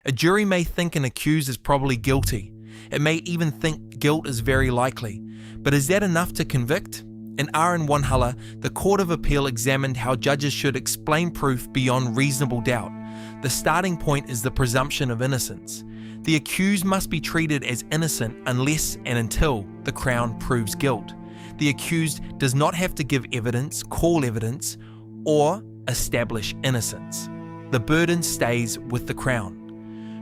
A jury may think an accused is probably guilty. It may even think guilt is very likely. But is that enough to convict? In Wanhalla, the Court of Appeal examined how judges should explain proof beyond reasonable doubt. The starting point is the presumption of innocence. The accused must be treated as innocent unless and until the Crown proves guilt. The accused does not have to give evidence, call evidence, or establish innocence. The burden stays with the Crown.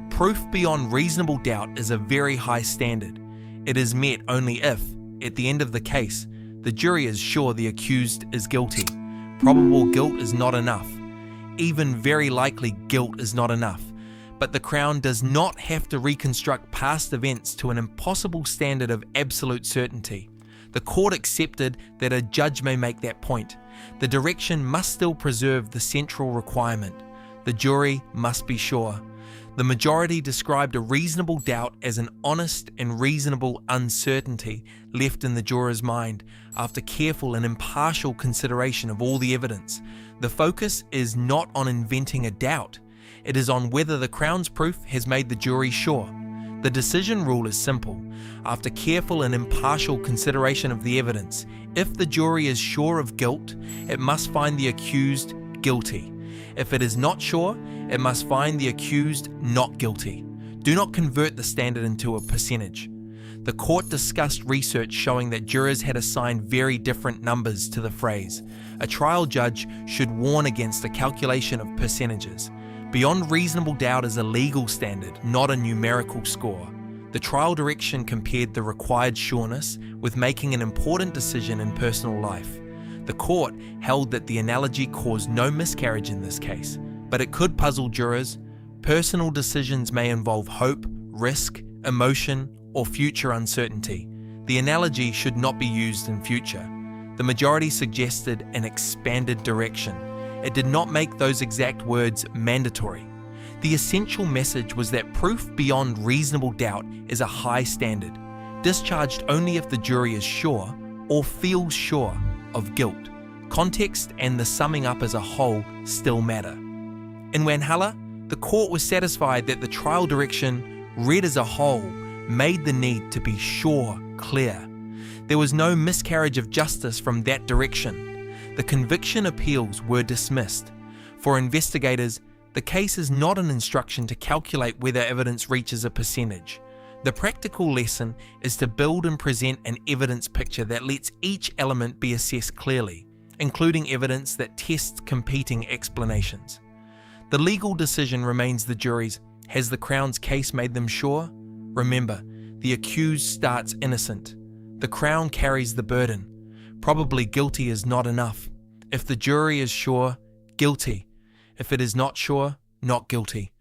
Proof beyond reasonable doubt is a very high standard. It is met only if, at the end of the case, the jury is sure the accused is guilty. Probable guilt is not enough. Even very likely guilt is not enough. But the Crown does not have to reconstruct past events to an impossible standard of absolute certainty. The court accepted that a judge may make that point. The direction must still preserve the central requirement. The jury must be sure. The majority described a reasonable doubt as an honest and reasonable uncertainty left in the juror's mind after careful and impartial consideration of all the evidence. The focus is not on inventing a doubt. It is on whether the Crown's proof has made the jury sure. The decision rule is simple. After careful and impartial consideration of the evidence, if the jury is sure of guilt, it must find the accused guilty. If it is not sure, it must find the accused not guilty. Do not convert the standard into a percentage. The court discussed research showing that jurors had assigned very different numbers to the phrase. A trial judge should warn against a calculation of percentages. Beyond reasonable doubt is a legal standard, not a numerical score. The trial direction compared the required sureness with making an important decision in personal life. The court held that the analogy caused no miscarriage in this case, but it could puzzle jurors. Personal decisions may involve hope, risk, emotion, or future uncertainty. The analogy should not be used in future. The majority suggested an expanded direction. It did not make those exact words mandatory. The essential message was that proof beyond reasonable doubt is a high standard, discharged only if the jury is sure or feels sure of guilt. Context and the summing up as a whole still matter. In Wanhalla, the court was satisfied that the trial direction, read as a whole, made the need to be sure clear. There was no miscarriage of justice from that direction. The conviction appeals were dismissed. For investigators, the case is not an instruction to calculate whether evidence reaches a percentage. The practical lesson is to build and present an evidence picture that lets each element be assessed clearly, including evidence that tests competing explanations. The legal decision remains the jury's. Has the Crown's case made them sure? Remember, the accused starts innocent. The Crown carries the burden. Probably guilty is not enough. If the jury is sure, guilty. If it is not sure, not guilty.